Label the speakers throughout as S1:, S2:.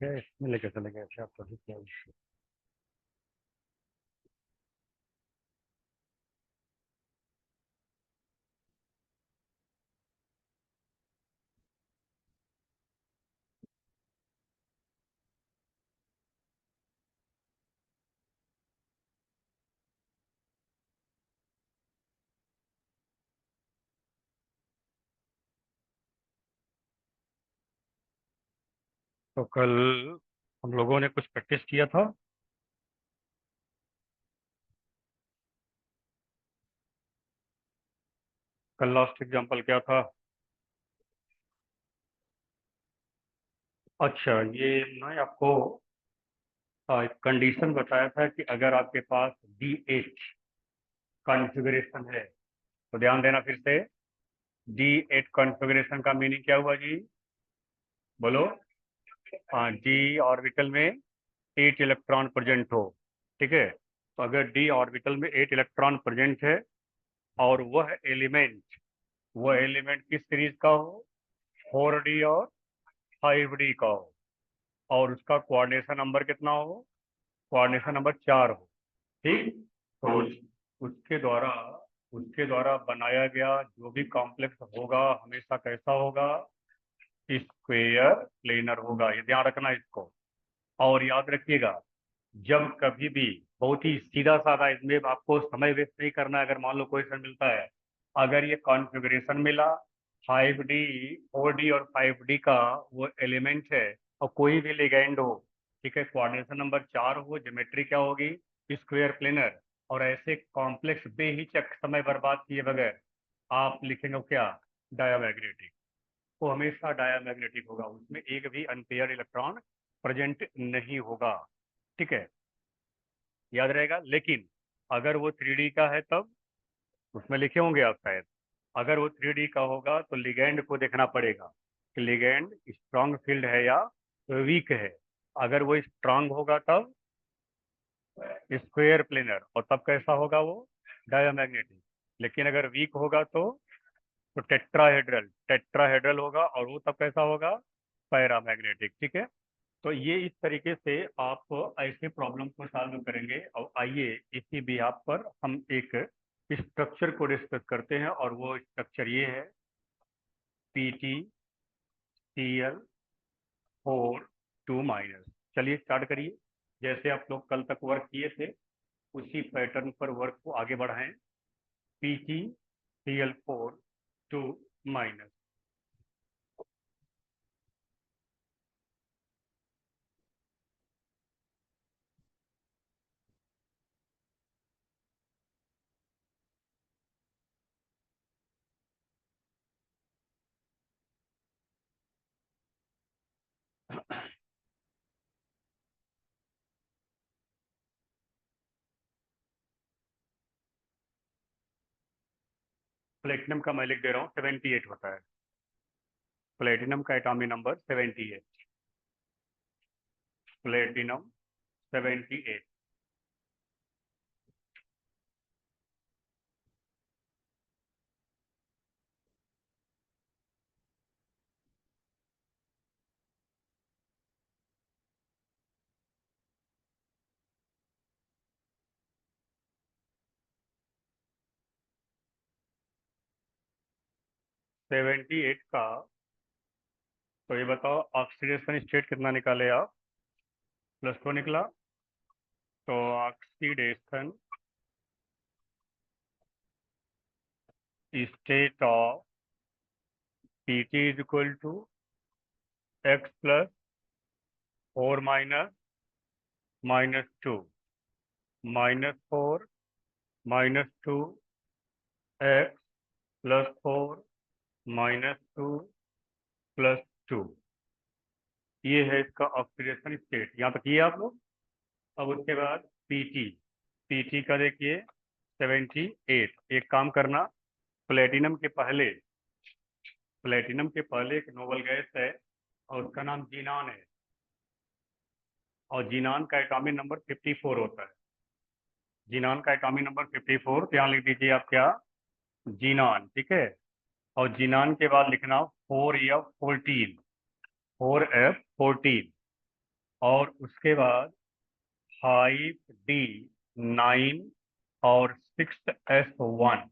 S1: क्या इसमें लेके चले गए थे आप तो ठीक है। तो कल हम लोगों ने कुछ प्रैक्टिस किया था। कल लास्ट एग्जांपल क्या था? अच्छा, ये मैं आपको एक कंडीशन बताया था कि अगर आपके पास D8 कॉन्फ़िगरेशन है तो ध्यान देना फिर से। D8 कॉन्फ़िगरेशन का मीनिंग क्या हुआ जी? बोलो। हाँ, D ऑर्बिटल में 8 इलेक्ट्रॉन प्रेजेंट हो। ठीक है, तो अगर D ऑर्बिटल में 8 इलेक्ट्रॉन प्रेजेंट है और वह एलिमेंट किस सीरीज का हो, 4D और 5D का हो, और उसका कोऑर्डिनेशन नंबर कितना हो, कोऑर्डिनेशन नंबर 4 हो। ठीक, तो उसके द्वारा बनाया गया जो भी कॉम्प्लेक्स होगा हमेशा कैसा होगा? स्क्वेयर प्लेनर होगा। ये ध्यान रखना इसको। और याद रखिएगा, जब कभी भी बहुत ही सीधा साधा, इसमें आपको समय वेस्ट नहीं करना है। अगर मान लो क्वेश्चन मिलता है, अगर ये कॉन्फ़िगरेशन मिला 5D 4D और 5D का वो एलिमेंट है और कोई भी लिगैंड हो, ठीक है, कोऑर्डिनेशन नंबर 4 हो, ज्योमेट्री क्या होगी? Square planar. और ऐसे कॉम्प्लेक्स बेहिचक समय बर्बाद किए बगैर आप लिखेंगे क्या? डायामैग्नेटिक। वो हमेशा डायामैग्नेटिक होगा, उसमें एक भी अनपेयर इलेक्ट्रॉन प्रेजेंट नहीं होगा। ठीक है, याद रहेगा। लेकिन अगर वो 3D का है तब उसमें लिखे होंगे आप शायद। अगर वो 3D का होगा तो लिगैंड को देखना पड़ेगा कि लिगैंड स्ट्रांग फील्ड है या वीक है। अगर वो स्ट्रांग होगा तब स्क्वायर प्लेनर, और तब कैसा होगा वो? डायमैग्नेटिक। लेकिन अगर वीक होगा तो टेट्राहेड्रल टेट्राहेड्रल होगा, और वो तब कैसा होगा? पैरामैग्नेटिक। ठीक है, तो ये इस तरीके से आप ऐसे प्रॉब्लम को सॉल्व करेंगे। और आइए इसी बेस पर हम एक स्ट्रक्चर को डिस्कस करते हैं, और वो स्ट्रक्चर ये है PtCl4 2 चलिए स्टार्ट करिए। जैसे आप लोग कल तक वर्क किए थे उसी पैटर्न पर वर्क को आगे बढ़ाएं। PtCl4 2 प्लेटिनम का मैं लिख दे रहा हूँ 78 होता है। प्लेटिनम का एटॉमिक नंबर 78। प्लेटिनम 78। 78 का, तो ये बताओ ऑक्सीडेशन स्टेट कितना निकाले आप? +2 निकला। तो oxidation state of Pt is equal to x +4 - -2 -4 -2 x +4 - 2 +2। ये है इसका ऑक्सीडेशन स्टेट। यहाँ तक ये आप लोग। अब उसके बाद पीटी। पीटी का देखिए 78। एक काम करना, प्लेटिनम के पहले एक नोबल गैस है और उसका नाम जीनान है, और जीनान का एटॉमिक नंबर 54 होता है। जीनान का एटॉमिक नंबर 54, तो यहाँ लिख दीजिए आप क्या? जीनान। ठीक है, और जीनान के बाद लिखना 4F14। 4F14। और उसके बाद 5D9 और 6S1।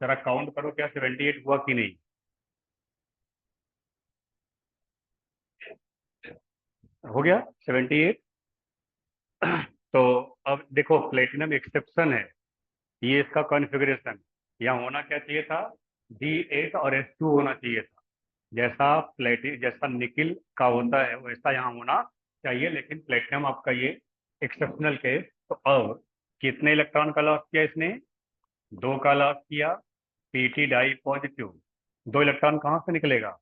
S1: जरा काउंट करो, क्या 78 हुआ कि नहीं? हो गया 78। तो अब देखो, प्लेटिनम एक्सेप्शन है, ये इसका कॉन्फ़िगरेशन। यहाँ होना क्या चाहिए था? D8 और S2 होना चाहिए था। जैसा निकिल का होता है वैसा यहाँ होना चाहिए, लेकिन प्लेटिनम आपका ये एक्सेप्शनल केस। तो अब कितने इलेक्ट्रॉन का लॉस किया इसने? 2 का लॉस किया। Pt die positive. 2 इलेक्ट्रॉन कहाँ से निकलेगा?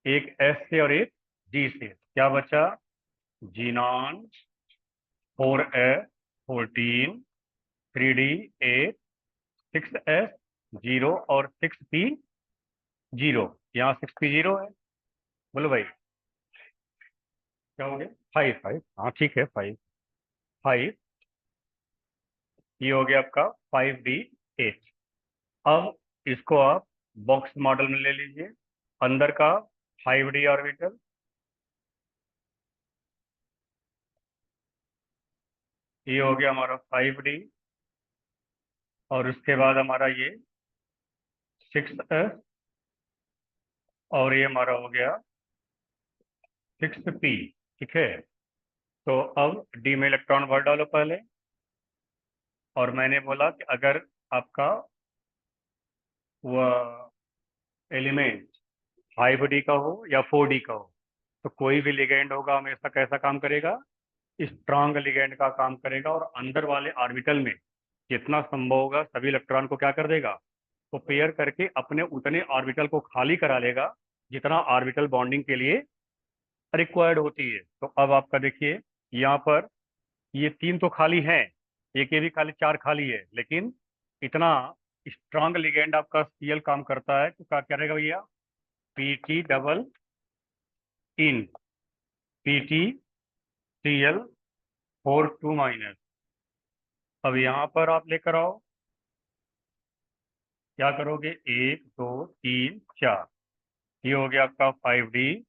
S1: एक S से और एक G से। क्या बचा? जीनॉन 4S14, 3D8, 6S0 और 6P0। यहाँ 6P0 है। बोलो भाई, क्या हो गया? 5 5, हाँ ठीक है, 5 5। ये हो गया आपका 5D8। अब इसको आप बॉक्स मॉडल में ले लीजिए। अंदर का 5D ऑर्बिटल, ये हो गया हमारा 5D। और उसके बाद हमारा ये 6S, और ये हमारा हो गया 6P। ठीक है, तो अब डी में इलेक्ट्रॉन भर डालो पहले। और मैंने बोला कि अगर आपका वह एलिमेंट 5D का हो या 4D का हो, तो कोई भी लिगेंड होगा हमेशा कैसा काम करेगा? स्ट्रांग लिगेंड का काम करेगा, और अंदर वाले ऑर्बिटल में जितना संभव होगा सभी इलेक्ट्रॉन को क्या कर देगा? तो पेयर करके अपने उतने ऑर्बिटल को खाली करा लेगा जितना ऑर्बिटल बॉन्डिंग के लिए रिक्वायर्ड होती है। तो अब आपका देखिए, यहाँ पर ये 3 तो खाली हैं, एक ये भी खाली, 4 खाली है, लेकिन इतना स्ट्रांग लिगेंड आपका Cl काम करता है, तो क्या करेगा भैया? Pt double in PtCl4 2-। अब यहाँ पर आप लेकर आओ, क्या करोगे? 1 2 3 4। ये हो गया आपका 5D,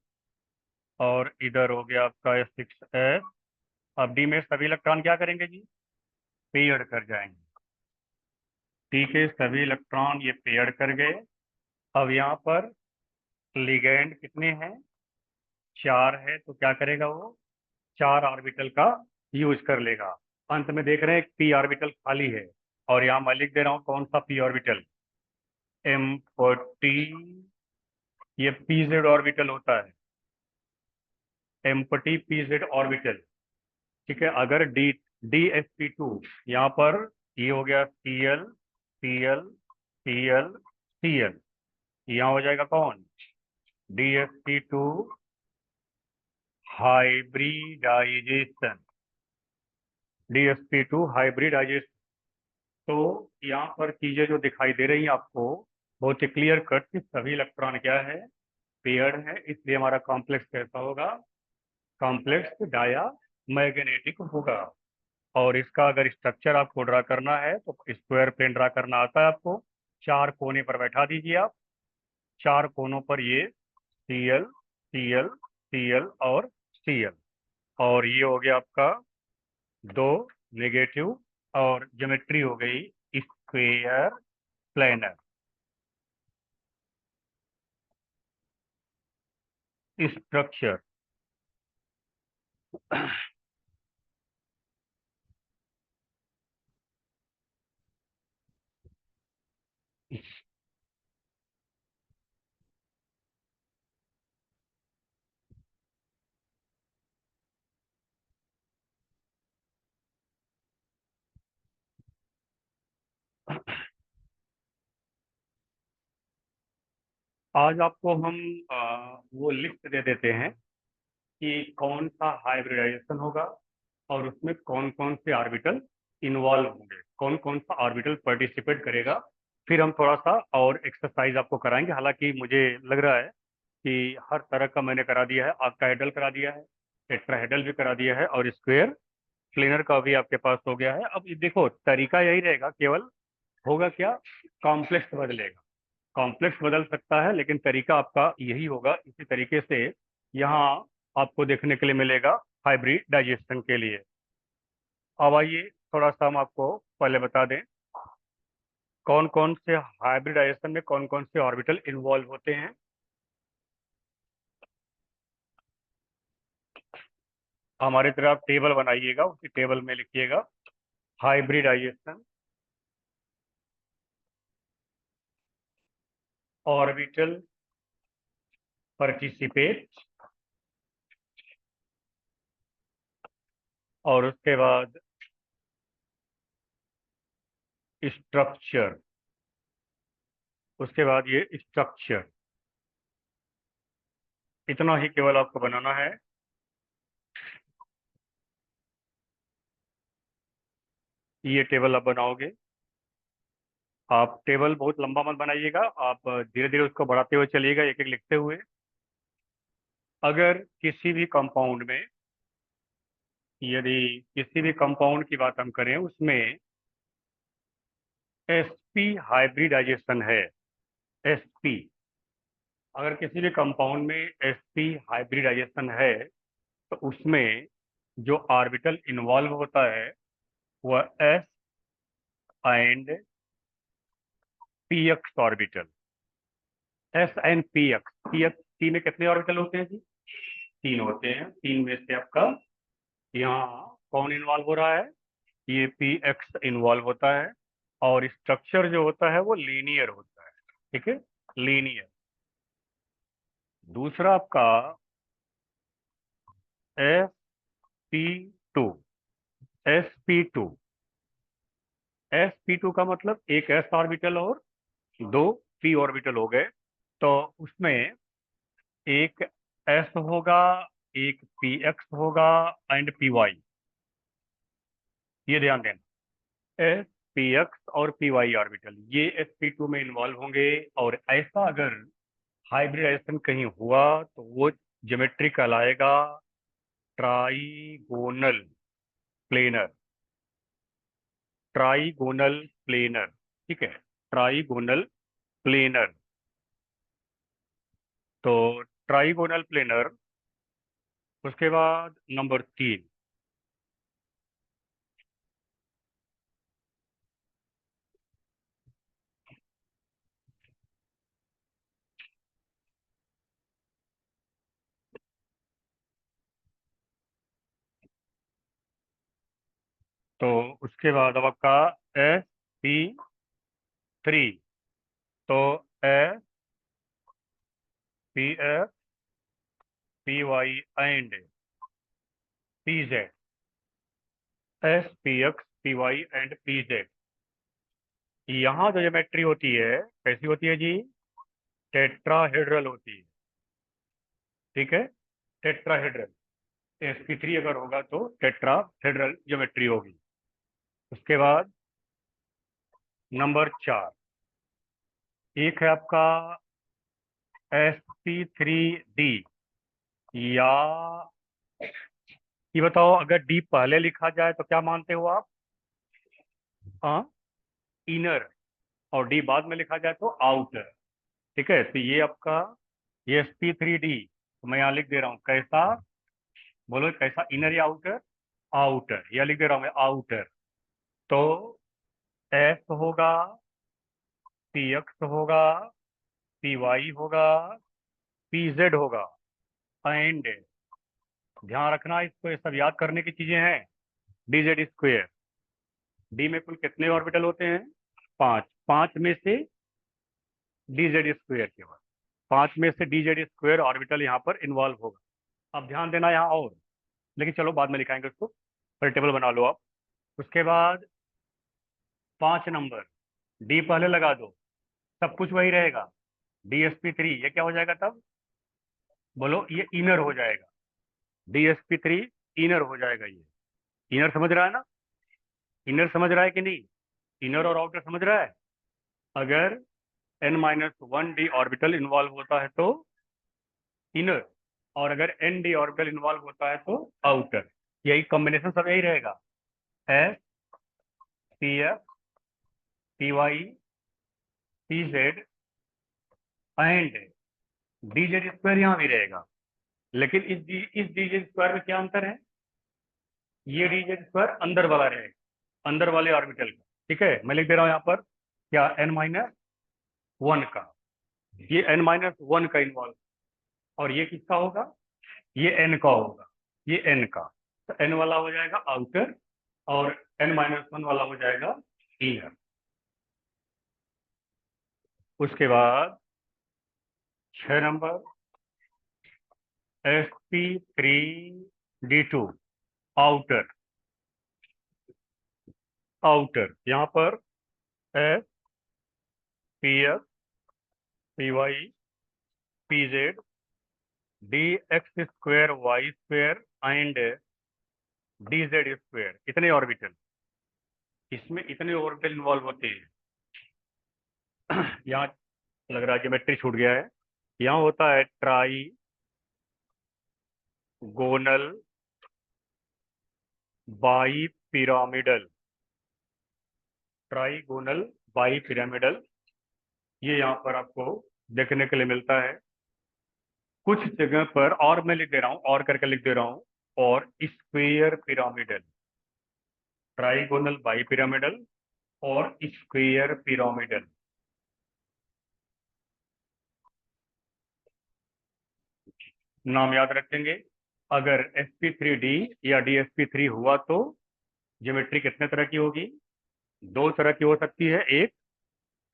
S1: और इधर हो गया आपका 6S। अब डी में सभी इलेक्ट्रॉन क्या करेंगे जी? पेयर्ड कर जाएंगे। ठीक है, सभी इलेक्ट्रॉन ये पेयर्ड कर गए। अब यहाँ पर लिगेंड कितने हैं? 4 है, तो क्या करेगा वो? 4 ऑर्बिटल का यूज कर लेगा। अंत में देख रहे हैं एक पी ऑर्बिटल खाली है, और यहाँ मैं लिख दे रहा हूँ कौन सा पी ऑर्बिटल? एम्प्टी। ये पीजेड ऑर्बिटल होता है, एम्प्टी पीजेड ऑर्बिटल। ठीक है, अगर डी Sp2 यहाँ पर, ये हो गया Cl Cl Cl Cl, यहाँ हो जाएगा कौन? D Sp2 hybridization. D Sp2 hybridization. तो यहाँ पर चीजें जो दिखाई दे रही हैं आपको, बहुत ही क्लियर कट कि सभी इलेक्ट्रॉन क्या है? पेयर्ड है, इसलिए हमारा कॉम्प्लेक्स कैसा होगा? कॉम्प्लेक्स डाया मैग्नेटिक होगा। और इसका अगर स्ट्रक्चर आपको ड्रा करना है तो स्क्वायर प्लेन ड्रा करना आता है आपको। 4 कोने पर बैठा दीजिए आप। 4 कोनों पर ये Cl Cl Cl और Cl। और ये हो गया आपका 2 नेगेटिव, और ज्योमेट्री हो गई स्क्वेयर प्लेनर स्ट्रक्चर। आज आपको हम वो लिस्ट दे देते हैं कि कौन सा हाइब्रिडाइजेशन होगा, और उसमें कौन कौन से ऑर्बिटल इन्वॉल्व होंगे, कौन कौन सा ऑर्बिटल पार्टिसिपेट करेगा। फिर हम थोड़ा सा और एक्सरसाइज आपको कराएंगे। हालांकि मुझे लग रहा है कि हर तरह का मैंने करा दिया है। ऑक्टाहेड्रल करा दिया है, टेट्राहेड्रल भी करा दिया है, और स्क्वायर प्लेनर का भी आपके पास हो गया है। अब ये देखो, तरीका यही रहेगा, केवल होगा क्या? कॉम्प्लेक्स बदलेगा। कॉम्प्लेक्स बदल सकता है, लेकिन तरीका आपका यही होगा। इसी तरीके से यहाँ आपको देखने के लिए मिलेगा हाइब्रिडाइजेशन के लिए। अब आइए थोड़ा सा हम आपको पहले बता दें कौन कौन से हाइब्रिडाइजेशन में कौन कौन से ऑर्बिटल इन्वॉल्व होते हैं। हमारी तरह आप टेबल बनाइएगा, उसी टेबल में लिखिएगा हाइब्रिडाइजेशन ऑर्बिटल पार्टिसिपेट, और उसके बाद स्ट्रक्चर, उसके बाद ये स्ट्रक्चर, इतना ही केवल आपको बनाना है। ये टेबल आप बनाओगे। आप टेबल बहुत लंबा मत बनाइएगा, आप धीरे धीरे उसको बढ़ाते हुए चलिएगा, एक एक लिखते हुए। अगर किसी भी कंपाउंड में, यदि किसी भी कंपाउंड की बात हम करें उसमें sp हाइब्रिडाइजेशन है, sp, अगर किसी भी कंपाउंड में sp हाइब्रिडाइजेशन है तो उसमें जो ऑर्बिटल इन्वॉल्व होता है वह s and px orbital, s and px में कितने ऑर्बिटल होते हैं जी? 3 होते हैं। 3 में से आपका यहाँ कौन इन्वॉल्व हो रहा है? ये px इन्वॉल्व होता है, और स्ट्रक्चर जो होता है वो लीनियर होता है। ठीक है, लीनियर। दूसरा आपका sp2, sp2, sp2 का मतलब एक s ऑर्बिटल और 2 p ऑर्बिटल हो गए। तो उसमें एक s होगा, एक px होगा एंड py। ये ध्यान देना, एस पी एक्स और पी वाई ऑर्बिटल ये sp2 में इन्वॉल्व होंगे। और ऐसा अगर हाइब्रिडाइजेशन कहीं हुआ तो वो ज्योमेट्री कहलाएगा ट्राइगोनल प्लेनर, ट्राइगोनल प्लेनर। ठीक है, ट्राइगोनल प्लेनर। तो ट्राइगोनल प्लेनर, उसके बाद नंबर 3, तो उसके बाद अब आपका sp3, तो s p f p y and p z, s p x p y and p z. यहाँ जो ज्योमेट्री होती है कैसी होती है जी? टेट्राहेड्रल होती है। ठीक है, टेट्राहेड्रल। sp3 अगर होगा तो टेट्राहेड्रल ज्योमेट्री होगी। उसके बाद नंबर 4, एक है आपका sp3d, या ये बताओ अगर डी पहले लिखा जाए तो क्या मानते हो आप? हाँ, इनर, और डी बाद में लिखा जाए तो आउटर। ठीक है, तो ये आपका ये sp3d, तो मैं यहाँ लिख दे रहा हूँ कैसा, बोलो कैसा, इनर या आउटर? आउटर, या लिख दे रहा हूँ मैं आउटर। तो एस होगा, पी एक्स होगा, पी वाई होगा, पी जेड होगा एंड, ध्यान रखना इसको, ये सब याद करने की चीजें हैं। डी जेड स्क्वेयर, डी में कुल कितने ऑर्बिटल होते हैं? 5, 5 में से डी जेड स्क्वेयर, केवल 5 में से डी जेड स्क्वेयर ऑर्बिटल यहाँ पर इन्वॉल्व होगा। अब ध्यान देना यहाँ, और लेकिन चलो बाद में लिखाएंगे उसको, पर टेबल बना लो आप। उसके बाद 5 नंबर, डी पहले लगा दो, सब कुछ वही रहेगा। DSP3 ये क्या हो जाएगा तब? बोलो, ये इनर हो जाएगा। DSP3 इनर हो जाएगा। ये इनर समझ रहा है ना? इनर समझ रहा है कि नहीं? इनर और आउटर समझ रहा है? अगर n-1 d ऑर्बिटल इन्वॉल्व होता है तो इनर, और अगर n d ऑर्बिटल इन्वॉल्व होता है तो आउटर। यही कॉम्बिनेशन सब यही रहेगा, s p f p y p z and d z square यहाँ भी रहेगा। लेकिन इस डी जेड स्क्वायर में क्या अंतर है? ये dz स्क्वायर अंदर वाला रहेगा, अंदर वाले ऑर्बिटल का। ठीक है, मैं लिख दे रहा हूँ यहाँ पर क्या, n-1 का, ये n-1 का इन्वॉल्व, और ये किसका होगा, ये n का होगा, ये n का। तो n वाला हो जाएगा आउटर और n-1 वाला हो जाएगा इनर। उसके बाद 6 नंबर sp3d2 आउटर, आउटर यहाँ पर s pf py pz dx square y square and dz square, इतने ऑर्बिटल, इसमें इतने ऑर्बिटल इन्वॉल्व होते हैं। यहाँ लग रहा है ज्योमेट्री छूट गया है। यहाँ होता है trigonal bipyramidal, trigonal bipyramidal, ये यहाँ पर आपको देखने के लिए मिलता है कुछ जगह पर। और मैं लिख दे रहा हूँ, और करके लिख दे रहा हूँ, और square pyramidal, trigonal bi pyramidal और स्क्वेयर पिरामिडल। नाम याद रखेंगे। अगर sp3d या dsp3 हुआ तो ज्योमेट्री कितने तरह की होगी, दो तरह की हो सकती है, एक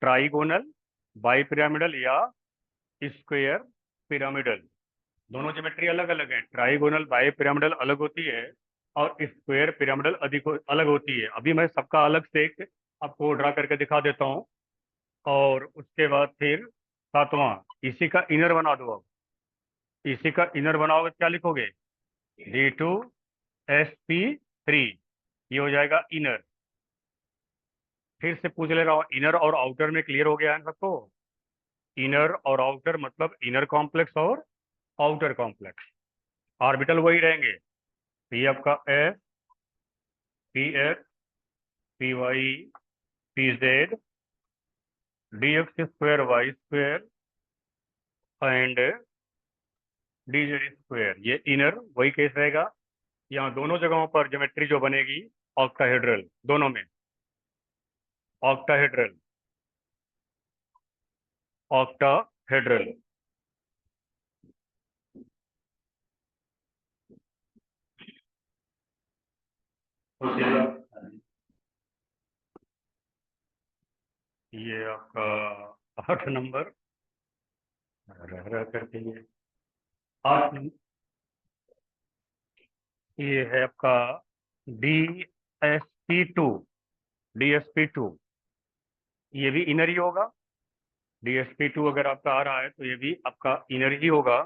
S1: ट्राइगोनल बाई पिरामिडल या स्क्वेयर पिरामिडल। दोनों ज्योमेट्री अलग अलग है, ट्राइगोनल बाई पिरामिडल अलग होती है और स्क्वायर पिरामिडल अलग होती है। अभी मैं सबका अलग से एक आपको ड्रा करके दिखा देता हूँ। और उसके बाद फिर सातवां, इसी का इनर बना दो। अब इसी का इनर बनाओगे क्या लिखोगे, d2sp3, ये हो जाएगा इनर। फिर से पूछ ले रहा हूँ, इनर और आउटर में क्लियर हो गया है सबको। इनर और आउटर मतलब इनर कॉम्प्लेक्स और आउटर कॉम्प्लेक्स, ऑर्बिटल वही रहेंगे। तो ये आपका s p x p y p z d x square y square and d z square, ये इनर वही केस रहेगा। यहाँ दोनों जगहों पर ज्योमेट्री जो बनेगी ऑक्टाहेड्रल, दोनों में ऑक्टाहेड्रल, ऑक्टाहेड्रल। ये आपका 8 नंबर रह करके ये 8, ये है आपका DSP2, DSP2 ये भी इनर ही होगा। DSP2 अगर आपका आ रहा है तो ये भी आपका इनर ही होगा।